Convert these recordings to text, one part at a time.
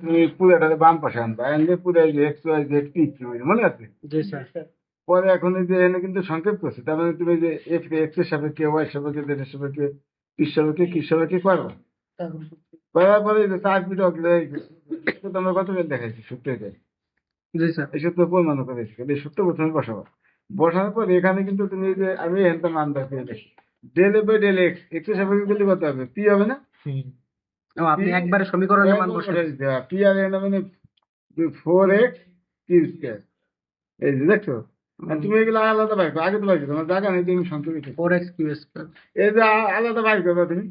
তুমি পুরোটাকে বাম পাশে আনবা, আনলে পুরো এই যে X Y Z P Q মনে আছে? জি স্যার। পরে এখন এই যে এখানে কিন্তু সংক্ষেপ করছে, তার মানে তুমি যে এক্স এর সাপেক্ষে ওয়াই সাপেক্ষে জেড এর সাপেক্ষে পি সাপেক্ষে কি সাপেক্ষে করো। করার পরে এই যে চার পিঠ অগলে আমরা গতকাল দেখাইছি সূত্র এটা। জি স্যার। এই সূত্র প্রমাণ করেছি, এই সূত্র প্রথমে বসাবো। বসানোর পর এখানে কিন্তু তুমি এই যে আমি এখানটা মান রাখি del A by del X, X এর সাপেক্ষে করলে কত হবে? পি হবে না? ও আপনি একবারে সমীকরণের মান বসাই বসাই দিতে হবে। পি আর এন মানে 4x কিউ স্কয়ার। এই যে দেখছো, আর তুমি এগুলো আলাদা বাইর করো, আগে তো বাইর করো, তোমার জায়গা নেই, তুমি সংক্ষেপে 4x কিউ স্কয়ার। এই যে আলাদা বাইর করবে তুমি।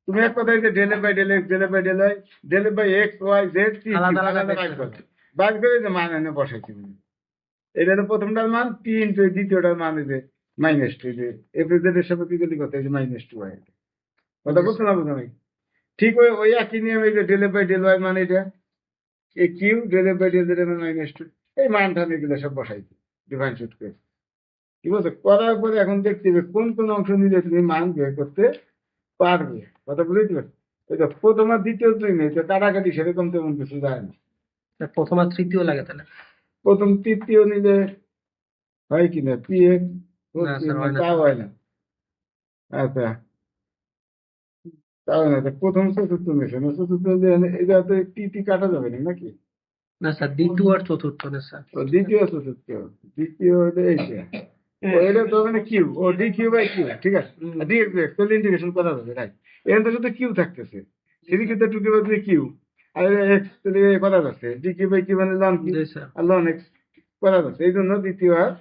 তুমি এক কথা যে del A by del X, del A by del Y, del A by X Y Z কি আলাদা আলাদা আলাদা বাইর করবে। বাইর করে যে মান এনে বসাইছি তুমি। এটা হলো প্রথমটার মান, পি ইন্টু দ্বিতীয়টার মান এই যে মাইনাস টু, যে এফ জেড এর সাথে কি করতে করতে এই যে মাইনাস টু ওয়াই। কথা বলছো না বুঝো নাই? ঠিক ওই ওই একই নিয়ম, এই যে del A by del Y মানে এটা এই Q, del A by del Z মানে মাইনাস টু, এই মানটা এগুলো সব বসাইছি ডিফাইন শুট করে। ঠিক আছে, করার পরে এখন দেখতে হবে কোন কোন অংশ নিলে তুমি মান বের করতে পারবে। কথা বুঝতে পারছো? এটা প্রথম আর দ্বিতীয় তুই নেই, তো কাটাকাটি সেরকম তেমন কিছু যায় না। প্রথম আর তৃতীয় লাগে তাহলে? প্রথম তৃতীয় নিলে হয় কিনা পি এক্স, না স্যার হয় না। তাও হয় না। আচ্ছা, তাও না, প্রথম চতুর্থ নিয়েছে না, চতুর্থ এটা তো টি কাটা যাবে না নাকি? না স্যার দ্বিতীয় আর চতুর্থ না স্যার। ও দ্বিতীয় চতুর্থ, দ্বিতীয় হলো এইটা। ও এটা তো মানে কিউ, ও ডি কিউ বাই কিউ, ঠিক আছে। ডি এক্স এক্স তাহলে ইন্টিগ্রেশন করা যাবে, রাইট। এখান থেকে তো কিউ থাকতেছে, three Q two Q by Q, আর এক্স তাহলে করা যাচ্ছে ডি কিউ বাই কিউ মানে লন কিউ, জি স্যার। আর লন এক্স করা যাচ্ছে। এই জন্য দ্বিতীয় আর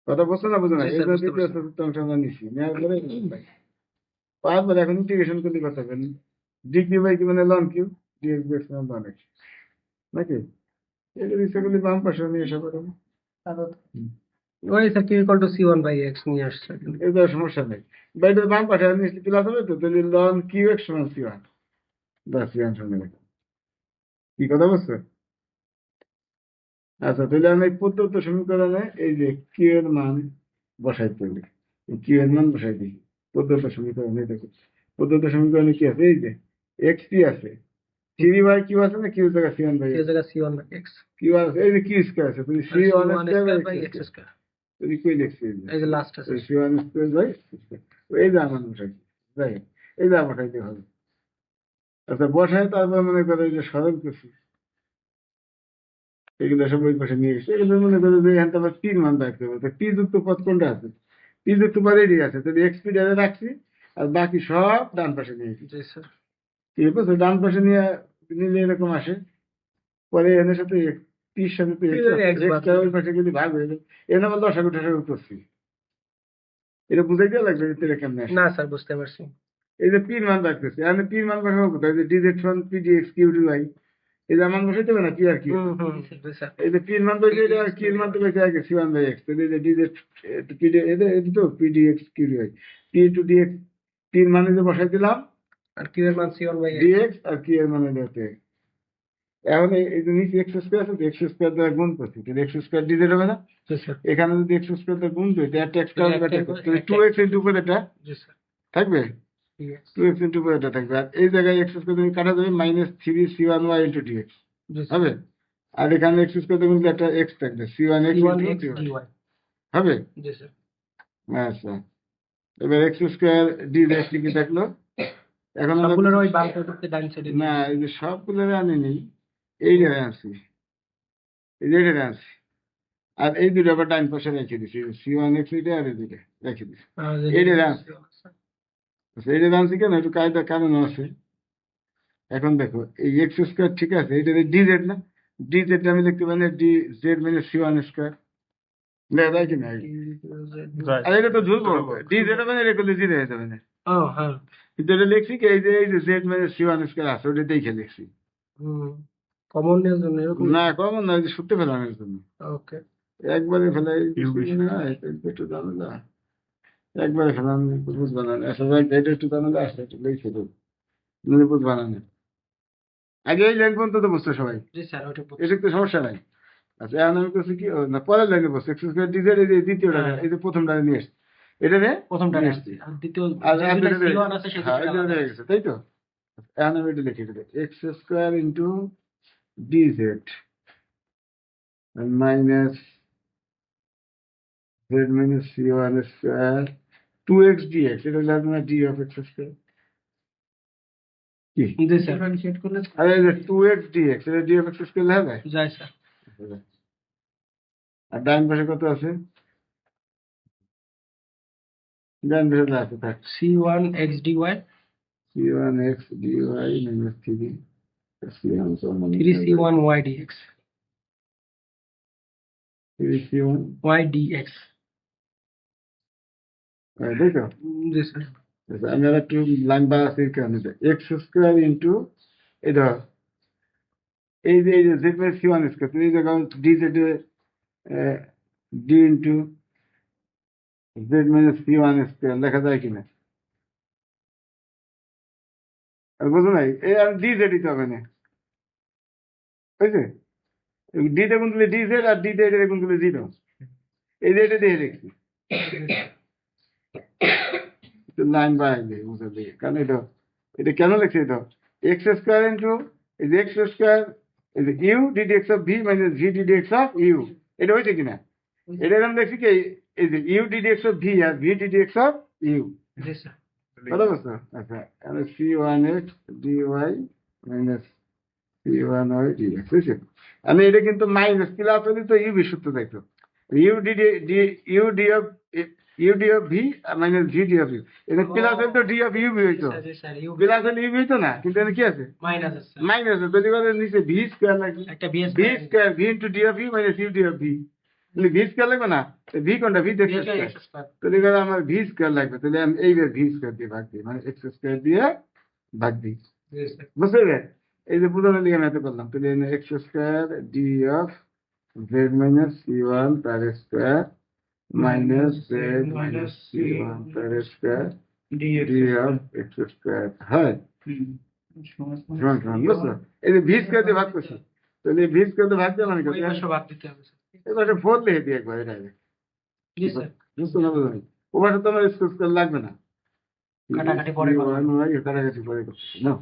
কথা বলছো না বুঝো না, জি এই স্যার জন্য বুঝতে দ্বিতীয় পারছি। চতুর্থ অংশ আমরা নিচ্ছি, নেওয়ার পরে তারপরে এখন ইন্টিগ্রেশন করলে কথা বলেন ডি কিউ বাই কিউ মানে ln Q, D X by X মানে লন এক্স, নাকি? এগুলো ইচ্ছা করলে বাম পাশে নিয়ে এসে পারো। ওই sir Q equal to c1/x নিয়ে আসছে। এটা সমস্যা নেই, বাইরের বাম পাশে নিচে প্লাস হবে তো, তাহলে লন কিউ এক্স সমান সি ওয়ান, বাস সি ওয়ান সমান এক্স। কি কথা বলছো? আচ্ছা, তাহলে আমি এই প্রদত্ত সমীকরণে এই যে কিউ এর মান বসাইতে হবে, কিউ এর মান বসাই দিই প্রদত্ত সমীকরণে। দেখো প্রদত্ত সমীকরণে কি আছে, এই যে এক্স পি আছে, থ্রি বাই কিউ আছে না, কিউ জায়গা সি ওয়ান বাই কিউ জায়গা c1/x, কিউ আছে, এই যে কিউ স্কোয়ার আছে, তুমি C one square by c1 X square by x square, square. তুমি কই লিখছি এই যে লাস্ট আছে। সি ওয়ান স্কোয়ার বাই এই যে আমার বসাইছি, যাই হোক, এই যে বসাইতে হবে। আচ্ছা, বসায় তারপর মনে করো এই যে সরল করছি, এগুলো সব ওই পাশে নিয়ে গেছে, এগুলো মনে করো যে এখানটা আবার পির মান রাখতে হবে, পি যুক্ত পদ কোনটা আছে? পি যুক্ত পদ এটি আছে, তাহলে এক্স পি ডানে রাখছি, আর বাকি সব ডান পাশে নিয়ে গেছি। জি স্যার। ঠিক আছে, ডান পাশে নিয়ে নিলে এরকম আসে। পরে এদের সাথে পির সাথে তো x বাদ এক্সটা ওই পাশে যদি ভাগ হয়ে যায়, এর আবার লসাগু টসাগু করছি, এটা বুঝাই দেওয়া লাগবে যে এটা কেমন আসে। না স্যার বুঝতে পারছি। এই যে পির মান রাখতেছি, আমি পির মান বসাবো কোথায়? যে D Z from P D X Q D Y, এই যে মান বসাইতে হবে না কি আর কি। জি স্যার। এই যে পির মান তো এটা কির মান তো বেশি আগে সি ওয়ান বাই এক্স, তাহলে এই যে ডিজেড পিডি এটা এটা তো P D X Q D Y, P two D X, পির মানে যে বসাই দিলাম আর কিউ এর মান c1/x। ডি এক্স, আর কি এর মানে দেখতে এখন এই যে নিচে এক্স স্কোয়ার আছে, এক্স স্কোয়ার দ্বারা গুণ করছি, তাহলে এক্স স্কোয়ার ডিজেড হবে না? জি স্যার। এখানে যদি এক্স স্কোয়ার দ্বারা গুণ করি, এটা এক্স তাহলে কাউন্ট একটা তাহলে টু এক্স ইন্টু উপরে এটা জি স্যার। থাকবে, yes, টু এক্স ইন্টু উপরে এটা থাকবে, আর এই জায়গায় এক্স স্কোয়ার তুমি কাটা যাবে minus three C one Y into D X জি স্যার। হবে। আর এখানে এক্স স্কোয়ার দেখুন একটা এক্স থাকবে, C one X c1x into dy। হবে। জি স্যার। আচ্ছা, এবার এক্স স্কোয়ার ডি এক্স কি থাকলো, এখন আমরা সবগুলোর ওই বাম সাইডে ডান সাইডে না এই যে সবগুলো আনি নেই, এই জায়গায় আনছি, এই যে এটা আনছি, আর এই দুটো আবার ডাইন পাশে রেখে দিছি, সি ওয়ান এক্স এইটা আর এই দুটো রেখে দিছি, এইটা আনছি। আচ্ছা, এইটা আনছি কেন, একটু কায়দা কারণ আছে। এখন দেখো এই এক্স স্কোয়ার ঠিক আছে, এটা ডি জেড না, ডি জেড আমি লিখতে পারি ডি জেড মানে সি ওয়ান স্কোয়ার, না যায় কি না? আর এটা তো ঝুলবো, ডি জেড মানে এটা করলে জিরো হয়ে যাবে না। ও হ্যাঁ। কিন্তু এটা লিখছি কি, এই যে জেড মানে সি ওয়ান স্কোয়ার আছে, ওটা দেখে লিখছি। কমন নেওয়ার জন্য এরকম না কমন না, সূত্রে ফেলানোর জন্য। ওকে। একবারে ফেলাই না, একটু ঝামেলা, একবারে ফেলানো বুঝবা না, আসলে এটা একটু ঝামেলা আসলে একটু লিখে দেবো, বুঝবা না। আগে এই লাইন পর্যন্ত তো বুঝতো সবাই, জি স্যার ওটা এটা তো সমস্যা নাই। আচ্ছা, এখন আমি করছি কি, না পরের লাইনে বসছি এক্স স্কোয়ার ডিজেড, এই যে দ্বিতীয়টা এই যে প্রথমটা নিয়ে এসছি, এটা নে প্রথমটা নিয়ে এসছি, আর দ্বিতীয় আর যেটা c1 আছে সেটা হয়ে গেছে, তাই তো? এখন আমি এটা লিখে দেবো X square into D Z minus Z minus C one square two X D X এটা লাগবে না ডি অফ এক্স স্কোয়ার কি জি স্যার ডিফারেন্সিয়েট করলে আরে টু এক্স ডিএক্স এটা ডি অফ এক্স স্কোয়ার লেখা যায় যায় স্যার আর ডান পাশে কত আছে ডান পাশে যা আছে থাক c1 x dy C one X D Y minus three C one 3c1 y dx three C one y dx দেখো জি স্যার আমি আর একটু লাইন বাড়াচ্ছি কারণে এক্স স্কোয়ার ইন্টু এই ধর এই যে Z minus C one square এই জায়গায় D Z D into Z minus C one square লেখা যায় কিনা আর বুঝো নাই এই আর ডি জেড দিতে হবে না বুঝছে ডি তে কোন তুলে ডি জেড আর ডি তে এটা কোন তুলে জিরো এই যে এটা দিয়ে দেখছি লাইন বাড়াই দিয়ে বুঝে দিয়ে কারণ এটা কেন লিখছে এটা এক্স স্কোয়ার ইন্টু এই যে এক্স স্কোয়ার এই যে U D D X of V minus V D D X of U এটা হয়েছে কিনা এটা আমি দেখছি কি এই যে U D D X of V আর V D D X of U জি স্যার কথা বুঝছো আচ্ছা তাহলে C one X D Y minus C one Y D X বুঝছো আমি এটা কিন্তু মাইনাস প্লাস হলে তো ইউ বি সূত্র দেখো U D U D of U D of V minus V D of U এটা প্লাস হলে তো ডি অফ ইউ বি হইতো জি স্যার ইউ প্লাস হলে ইউ বি হইতো না কিন্তু এখানে কি আছে মাইনাস আছে মাইনাস তৈরি করে নিচে ভি স্কোয়ার লাগবে একটা bs V square V into D of U minus U D of V V square লাগবে না ভি কোনটা ভি দেখতে x স্কয়ার তৈরি করে আমার ভি স্কোয়ার লাগবে তাহলে আমি এইবার ভি স্কোয়ার দিয়ে ভাগ দিই মানে এক্স স্কোয়ার দিয়ে ভাগ দিই জি স্যার বুঝতে পেরে এই যে বোঝানোর লিগে আমি এত করলাম তাহলে X square D of Z minus C one তার square minus Z minus C one তার square D of X square হয় সমান সমান বুঝছো এই যে ভি স্কোয়ার দিয়ে ভাগ করছি তাহলে ভি স্কোয়ার দিয়ে ভাগ দিয়ে মানে ওই পাশে বাদ দিতে হবে স্যার এবার ফোর লিখে দিই একবার এটা জি স্যার বুঝতে না বুঝলি ওবার তো আমার স্কোয়ার লাগবে না কাটাকাটি পরে করবো। কাটাকাটি পরে করতেছি না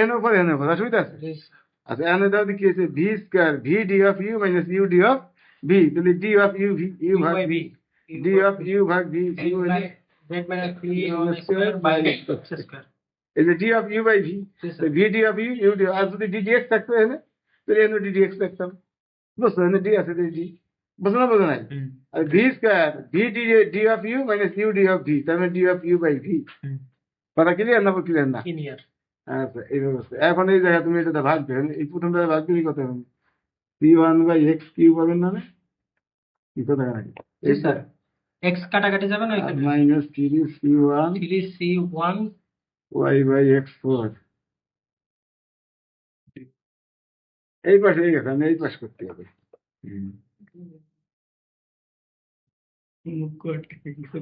এনে পরে অসুবিধা আছে জি স্যার আচ্ছা এনে দাও কি আছে V square V D of U minus U D of V তাহলে D of U V U ভাগ ভি ডি অফ ইউ ভাগ V U z minus 3 square by x square এই যে D of U by V জি sir V D of U U D আর যদি D D x থাকতো এনে তাহলে এনে ডি ডি এক্স থাকতাম বুঝছো এনে ডি আছে ডি বুঝো না বুঝো নাই আর V square V D D of U minus U D of V তার মানে D of U by V কথা ক্লিয়ার না ক্লিয়ার না ক্লিয়ার আচ্ছা এই ব্যবস্থা এখন এই জায়গায় তুমি এটা ভাগবে এই প্রথমটা ভাগবে কত হবে C one by X Q পাবেন না কি কথা নাকি জি স্যার x কাটাকাটি যাবে না এখানে minus three C one 3c1 Y by X four এই পাশে হয়ে গেছে আমি এই পাশ করতে হবে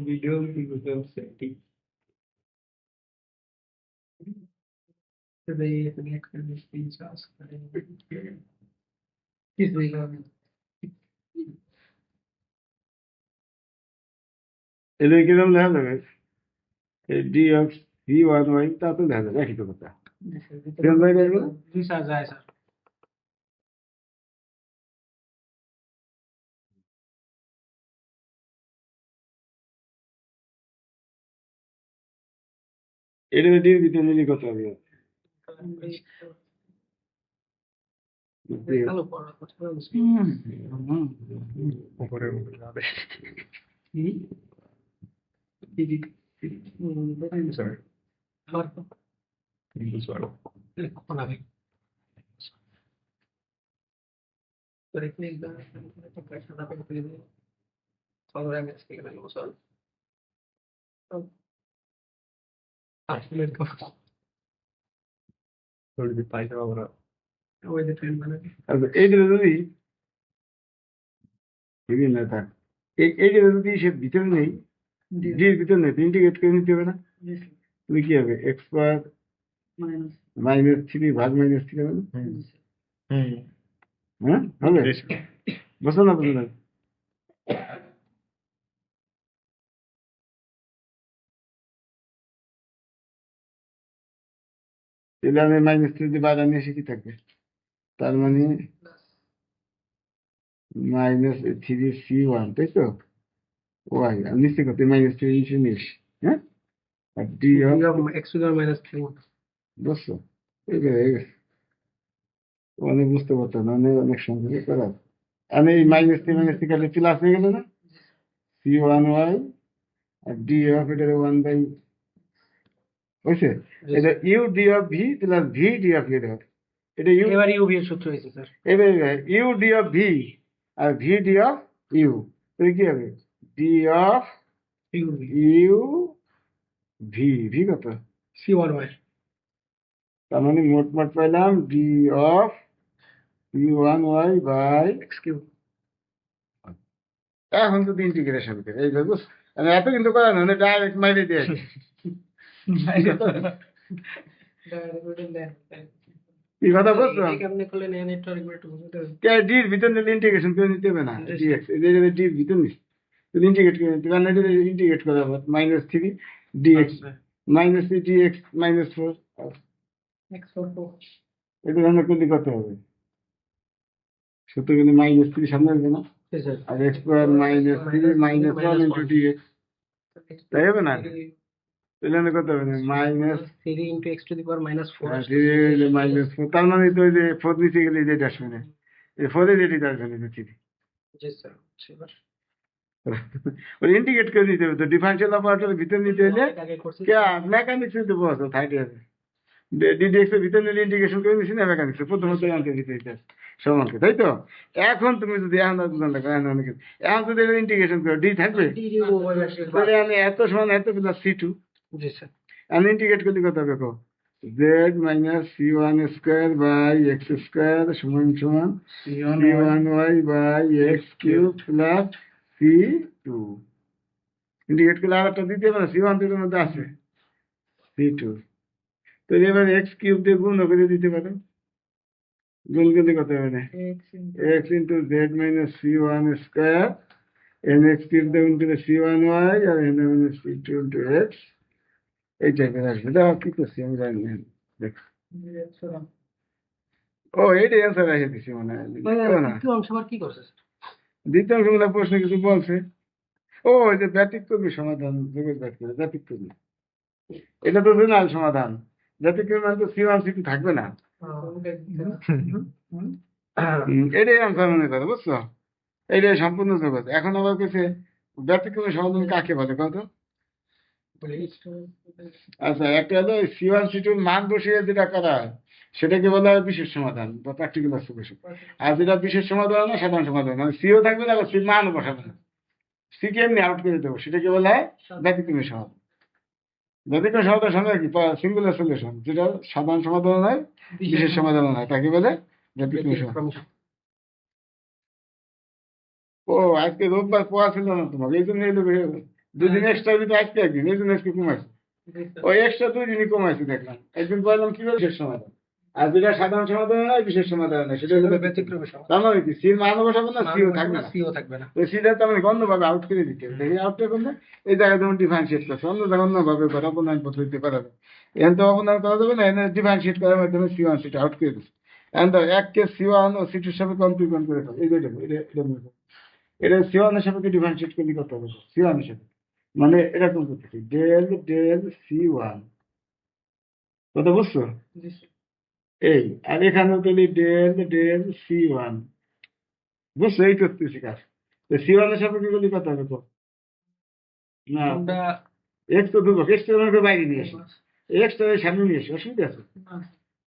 ভিডিও কি করতে হচ্ছে ঠিক तो ये कनेक्ट करने के लिए चार्ज करेंगे किस जगह में এটা কিরকম লেখা যাবে D of C one Y তা তো লেখা যাবে একই তো কথা কিরকম লেখা যাবে जी सर जाए सर এটা ডির ভিতরে মিলি কত হবে हेलो पढ़ा कुछ উপরে উপরে যাবে sorry বুঝতে পারো कौन आ गई तो एक मिनट तो कैसा था पे दे सॉल्व है इसके लिए वो सॉल्व 8 मिनट का थोड़ी देर पाई যাওয়া বড় वो इधर ट्रेन बना के আচ্ছা এইটা যদি বিভিন্ন থাক এইটা যদি সে ভিতরে নেই ডির ভিতরে নেই ইন্টিগ্রেট করে নিতে হবে না তুমি কি হবে এক্স পাওয়ার माइनस মাইনাস থ্রি ভাগ মাইনাস থ্রি হবে না হ্যাঁ হবে বুঝো না বুঝো না তাহলে আমি মাইনাস থ্রি দিয়ে বাইরে নিয়ে এসে কি থাকবে, তার মানে মাইনাস থ্রি সি ওয়ান, তাই তো? ওয়াই আর নিচে কত মাইনাস থ্রি নিচে নিস, হ্যাঁ, আর D of, x to the minus 3 বুঝছো? এই যে হয়ে গেছে, অনেক বুঝতে পারতাম না, অনেক অনেক সংখ্যা করার। আমি এই মাইনাস থ্রি কাটলে প্লাস হয়ে গেল না, সি ওয়ান ওয়াই আর ডি অফ এটা ওয়ান বাই, বুঝছে? এটা U D of V plus V D of এটা হবে, এটা ইউ, এবার ইউ ভি এর সূত্র হয়েছে স্যার এবার ইউ ডি অফ ভি আর ভি ডি অফ ইউ, তাহলে কি হবে D of U V U V, V কত, c1y তার মানে মোট মোট পাইলাম D of U one Y by, x cube এখন তো ইন্টিগ্রেশন করে এই বুঝ, আমি এত কিন্তু করা না, ডাইরেক্ট মাইরে দিয়ে কি কথা বুঝছো? কেমনে করলে নেন এটা একটু বুঝতে হবে কে ডির ভিতর নিলে ইন্টিগ্রেশন করে নিতে হবে না, ডিএক্স এই যে ডির ভিতর নিস তুমি ইন্টিগ্রেট করে নিতে, কারণ এটা ইন্টিগ্রেট করা হবে minus three D X minus three D X minus four, x4 এটা রান্না করলে কত হবে, সত্য কিন্তু মাইনাস থ্রি সামনে আসবে না, স্যার আর X square minus three minus one into DX, তাই হবে না? তাহলে কত হবে মাইনাস 3 into x to the power minus 4 minus four, তার মানে তো ওই যে ফোর নিচে গেলে যেটা আসবে না, এই ফোরে যেটি আসবে না থ্রি, জি স্যার সেবার ওই ইন্টিগ্রেট করে দিতে হবে, তো ডিফারেন্সিয়াল অপারেটরের ভিতরে নিতে হলে আগে করছি মেকানিক্স নিতে বসো থার্টি আছে, ডিডিএক্স এর ভিতরে নিলে ইন্টিগ্রেশন করে দিচ্ছি না মেকানিক্স, প্রথমত আনতে দিতে হইতে সমানকে, তাই তো? এখন তুমি যদি এখন এখন যদি ইন্টিগ্রেশন করো ডি থাকবে, তাহলে আমি এত সমান এত প্লাস সি টু, জি স্যার আমি ইন্টিগ্রেট করলে কত হবে কো, Z minus C one square by X square সমান সমান C one Y by X cube plus C two, integrate করলে আর একটা দিতে হবে না, সি ওয়ান দুটোর মধ্যে আছে সি টু, তো এবার এক্স কিউব দিয়ে গুণ করে দিতে পারো, গুণ করলে কত হবে না, X into Z minus C one square N X cube দিয়ে গুণ করলে সি ওয়ান ওয়াই আর N minus C two into X, এই টাইপের আসবে। এটা কি করছি আমি জানি না, দেখ ও এইটাই অ্যান্সার রেখে দিছি মনে হয়, না দ্বিতীয় অংশ আবার কি করছে স্যার দ্বিতীয় অংশগুলো প্রশ্নে কিছু বলছে, ও ওই যে ব্যতিক্রমী সমাধান যোগের ব্যাট করে ব্যতিক্রমী, এটা তো জেনারেল সমাধান, ব্যতিক্রমী মানে তো সি ওয়ান সি টু থাকবে না, এটাই অ্যান্সার মনে করে, বুঝছো? এইটাই সম্পূর্ণ জগৎ। এখন আবার কাছে ব্যতিক্রমী সমাধান কাকে বলে কত? আচ্ছা, একটা হলো সি ওয়ান সি টুর মান বসিয়ে যেটা করা হয় সেটাকে বলা হয় বিশেষ সমাধান বা প্র্যাকটিক্যাল সলিউশন, আর যেটা বিশেষ সমাধান না সাধারণ সমাধান, মানে সিও থাকবে না আবার সি মানও বসাবে না, সিকে এমনি আউট করে দেবো, সেটাকে বলা হয় ব্যতিক্রমী সমাধান। ব্যতিক্রমী সমাধান সঙ্গে কি সিঙ্গুলার সলিউশন, যেটা সাধারণ সমাধান হয় বিশেষ সমাধান হয়, তাকে বলে ব্যতিক্রমী সমাধান। ও আজকে রোববার পোয়া ছিল না তোমার, এই জন্য এলো দুদিন এক্সট্রা দিতে, আজকে একদিন, এই জন্য আজকে কমাইছে, ওই এক্সট্রা 2 দিনই কমাইছে দেখলাম, একদিন বললাম কি বিশেষ সমাধান, আর যেটা সাধারণ সমাধান হয় বিশেষ সমাধান হয় সেটা হলো ব্যতিক্রমী সমাধান তার মানে কি সির মানও বসাবো না, সিও থাকবে না, সিও থাকবে না ওই সিটা তো আমি অন্যভাবে আউট করে দিতে হবে, দেখি আউটটা করলে এই জায়গায় যেমন ডিফারেন্সিয়েট করছে, অন্য জায়গায় অন্যভাবে করা অপনয়ন পদ্ধতিতে করা যাবে, এখন তো অপনয়ন করা যাবে না, এখানে ডিফারেন্সিয়েট করার মাধ্যমে সি ওয়ান সিটা আউট করে দিচ্ছে, এখন তো এক কেস সি ওয়ান ও সি টুর সাথে কনফিউশন করে ফেলো, এই যে এটা সি ওয়ানের সাথে ডিফারেন্সিয়েট করলে কত হবে, সি ওয়ানের সাথে মানে এরকম করতেছি ডেল ডেল সি ওয়ান, কথা বুঝছো? জি স্যার এই আর এখানেও তাহলে ডেল ডেল সি ওয়ান, বুঝছো? এই করতেছি কাজ, সি ওয়ানের সাথে কি করলে কত হবে তো, না আমরা এক্স তো দুর্ভোগ, এক্স তো আমাকে বাইরে নিয়ে আসি, এক্স তো সামনে নিয়ে আসি, অসুবিধা আছে,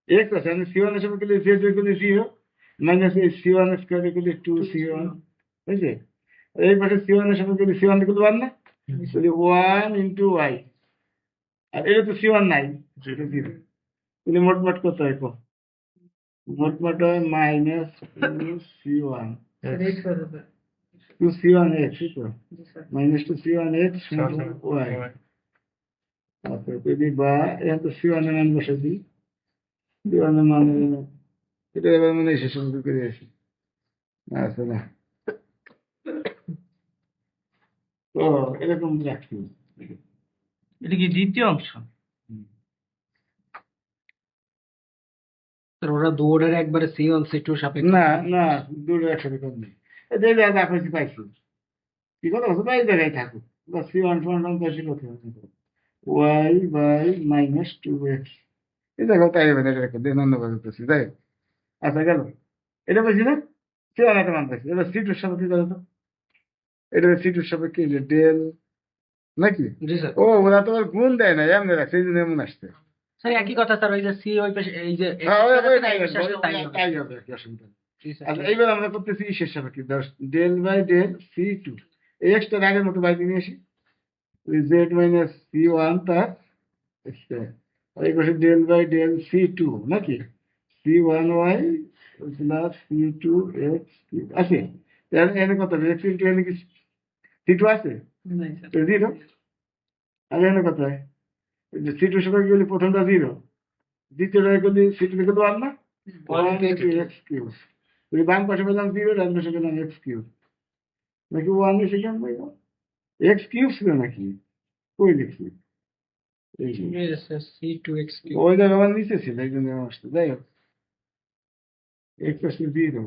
এক্স আছে আমি সি ওয়ানের সাথে করলে জেড করলে জিরো মাইনাস এই সি ওয়ান স্কোয়ার করলে টু সি ওয়ান, বুঝলি? এই পাশে সি ওয়ানের সাথে করলে সি ওয়ান করলে 1 না, তাহলে 1 ইন্টু ওয়াই, আর এটা তো সি ওয়ান নাই, জিরো, তাহলে মোট কত হয় কো? মোট হয় minus two C one, two C one X, minus two C one X Y, আচ্ছা যদি বা এখন তো সি ওয়ানের মান বসে দিই, সি ওয়ানের মান এটা এবার মনে হয় শেষ করে আসি, আচ্ছা না তো এরকম রাখছি। এটা কি দ্বিতীয় অংশ? স্যার ওরা দুটোর একবারে C1 C2 সাপেক্ষে না না, দুটো একসাথে কম নেই। এই যে যা পাইছি পাইছি, কি কথা বলছো, এই জায়গায় থাকুক, সি ওয়ান সমান পাইছি কত, Y by minus two X. এই দেখো তাই হবে, এটা রেখে দিয়ে অন্য ভাবে করতেছি, তাই আচ্ছা গেল। এটা বলছি না, সি ওয়ান একটা মান পাইছি, এবার সি টুর সাপেক্ষে কি কথা, এটা সি টুর সাপেক্ষে যে ডেল নাকি, জি স্যার। ও ওরা তোমার গুণ দেয় না, এমনি রাখছে, এই জন্য এমন আসছে। স্যার একই কথা স্যার, ওই যে সি ওই পাশে এই যে X হ্যাঁ, আছে না, তাই এই পাশে আসলে তাই হবে, হবে। তাই হবে, কি অসুবিধা নেই। জি স্যার, আচ্ছা ঠিক এইবার আমরা করতেছি ইসের সাপেক্ষে, del by del C two, এই এক্সটা আগের মতো বাইরে নিয়ে আসি, জেড মাইনাস সি ওয়ান তার স্কয়ার, আর এই পাশে del by del C two নাকি, C one Y plus C two X আছে, এনে কত হবে, এক্স ইন্টু এনে কি সি টু আছে, আছে। নাই স্যার। তো জিরো, আর এনে কত হয়, সি টু সাপেক্ষে গেলে প্রথমটা জিরো, দ্বিতীয়টা গেলে সি টু গেলে ওয়ান না, One one into into X2। X cube, ওই বাম পাশে পেলাম জিরো, ডান পাশে পেলাম এক্স কিউব, নাকি ওয়ান সেখানে এক্স কিউব ছিল নাকি, কই দেখছি, এই যে Yes, yes, C2X3। ওই জায়গা আমার নিচে ছিল, এই জন্য আসতো, যাই হোক এক্স আসলে জিরো,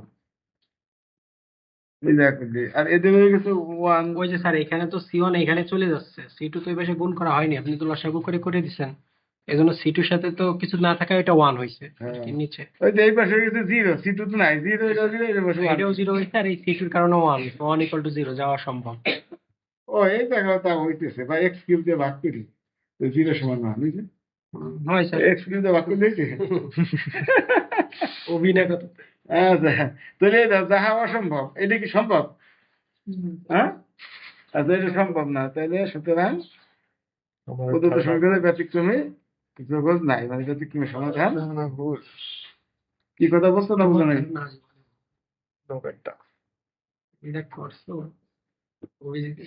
এই দেখো আর এদের হয়ে গেছে ওয়ান। ওই যে স্যার এখানে তো C1 এখানে চলে যাচ্ছে, C2 তো এই পাশে গুণ করা হয়নি, আপনি তো লসাগু করে করে দিচ্ছেন, এজন্য C2 সাথে তো কিছু না থাকা, এটা 1 হয়েছে আর কি নিচে। ওই যে এই পাশে হয়ে গেছে জিরো, সি টু তো নাই, জিরো এটা জিরো, এটা পাশে ওয়ান। এটাও 0 হয়েছে, আর এই C2 এর কারণে 1 ইকুয়াল টু 0 যাওয়া সম্ভব। ও এই দেখো তা হইতেছে, বা এক্স কিউব দিয়ে ভাগ করি, তো জিরো সমান ওয়ান, বুঝলি, হয় স্যার। এক্স কিউব দিয়ে ভাগ করে দিয়েছে। অভিনয় কত। আচ্ছা, তাহলে এটা যাহা অসম্ভব, এটা কি সম্ভব, হ্যাঁ, আচ্ছা এটা সম্ভব না, তাহলে সুতরাং আমার প্রদত্ত ধারণা সমীকরণের ব্যতিক্রমে জগৎ নাই, মানে ব্যতিক্রমে সমাধান। না ভুল কি কথা বলছো না বুঝো নাই? না, নৌকাটা এটা করছো অভিজিৎ।